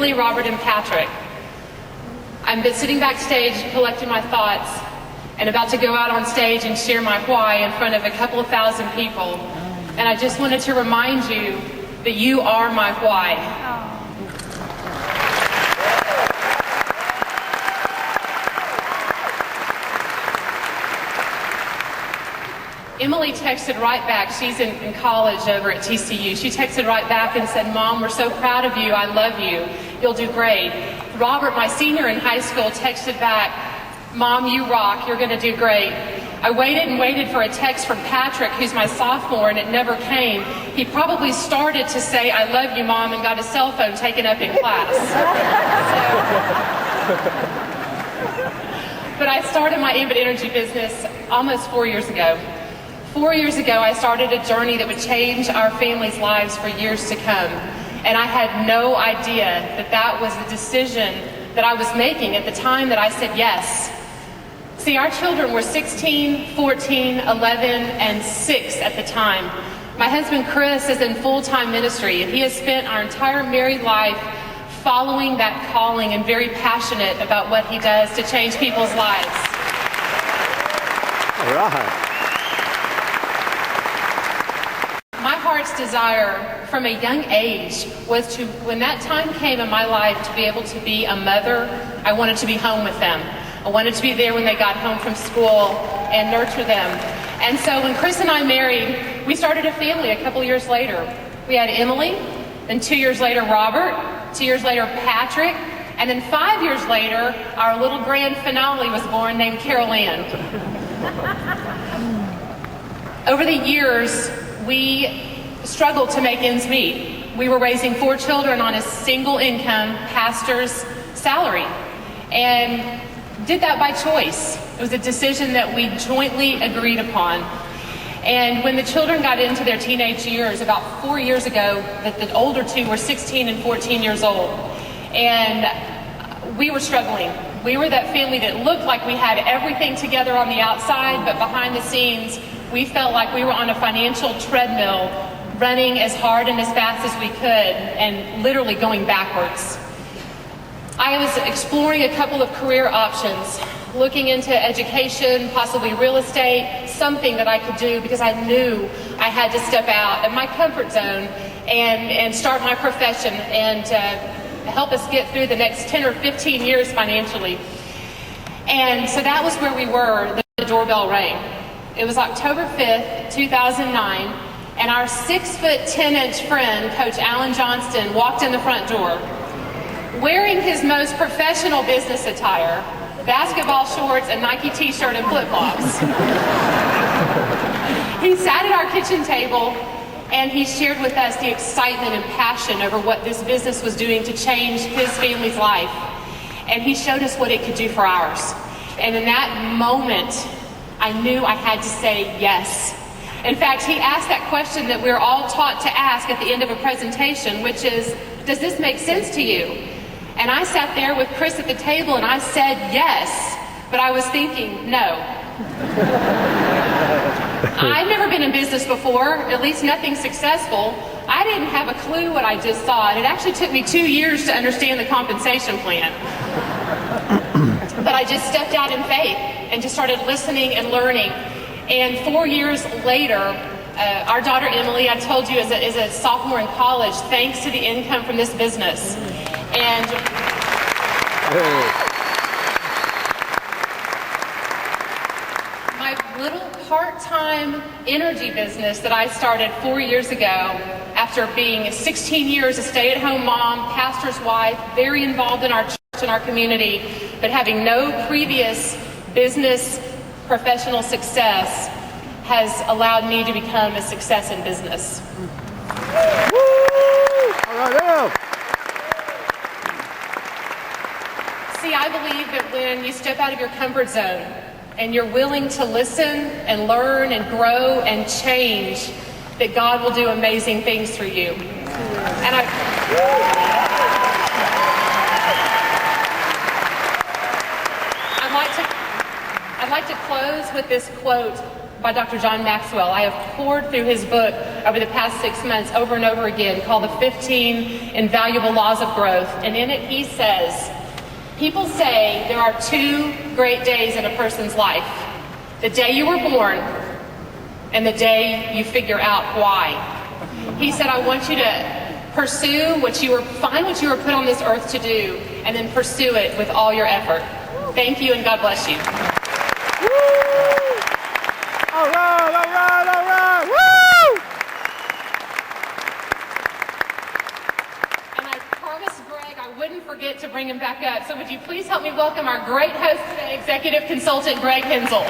Emily, Robert, and Patrick. I'm sitting backstage collecting my thoughts and about to go out on stage and share my why in front of a couple of thousand people. And I just wanted to remind you that you are my why. Emily texted right back. She's in college over at TCU. She texted right back and said, "Mom, we're so proud of you. I love you. You'll do great." Robert, my senior in high school, texted back, "Mom, you rock. You're going to do great." I waited and waited for a text from Patrick, who's my sophomore, and it never came. He probably started to say, "I love you, Mom," and got his cell phone taken up in class. But I started my Ambit Energy business almost 4 years ago. 4 years ago, I started a journey that would change our family's lives for years to come. And I had no idea that that was the decision that I was making at the time that I said yes. See, our children were 16, 14, 11, and 6 at the time. My husband, Chris, is in full-time ministry, and he has spent our entire married life following that calling and very passionate about what he does to change people's lives. All right. My heart's desire from a young age was to, when that time came in my life, to be able to be a mother. I wanted to be home with them. I wanted to be there when they got home from school and nurture them. And so when Chris and I married, we started a family a couple years later. We had Emily, then 2 years later Robert, 2 years later Patrick, and then 5 years later our little grand finale was born named Carol Ann. Over the years, we struggled to make ends meet. We were raising 4 children on a single income pastor's salary, and did that by choice. It was a decision that we jointly agreed upon. And when the children got into their teenage years, about 4 years ago, the older 2 were 16 and 14 years old. And we were struggling. We were that family that looked like we had everything together on the outside, but behind the scenes, we felt like we were on a financial treadmill, running as hard and as fast as we could, and literally going backwards. I was exploring a couple of career options, looking into education, possibly real estate, something that I could do, because I knew I had to step out of my comfort zone and start my profession and help us get through the next 10 or 15 years financially. And so that was where we were. The doorbell rang. It was October 5th, 2009, and our 6'10" friend, Coach Alan Johnston, walked in the front door wearing his most professional business attire, basketball shorts, a Nike t-shirt, and flip-flops. He sat at our kitchen table and he shared with us the excitement and passion over what this business was doing to change his family's life. And he showed us what it could do for ours. And in that moment, I knew I had to say yes. In fact, he asked that question that we're all taught to ask at the end of a presentation, which is, does this make sense to you? And I sat there with Chris at the table and I said yes, but I was thinking no. I'd never been in business before, at least nothing successful. I didn't have a clue what I just saw. And it actually took me 2 years to understand the compensation plan. But I just stepped out in faith and just started listening and learning. And 4 years later, our daughter Emily, I told you, is a sophomore in college, thanks to the income from this business. And my little part-time energy business that I started 4 years ago, after being 16 years a stay-at-home mom, pastor's wife, very involved in our church and our community, but having no previous business professional success, has allowed me to become a success in business. Woo! All right, See, I believe that when you step out of your comfort zone and you're willing to listen and learn and grow and change, that God will do amazing things through you. And I'd like to close with this quote by Dr. John Maxwell. I have poured through his book over the past 6 months over and over again, called The 15 Invaluable Laws of Growth. And in it he says, people say there are 2 great days in a person's life: the day you were born and the day you figure out why. He said, I want you to pursue find what you were put on this earth to do, and then pursue it with all your effort. Thank you, and God bless you. All right, all right, all right. Woo! And I promised Greg I wouldn't forget to bring him back up. So would you please help me welcome our great host today, Executive Consultant Greg Hensel.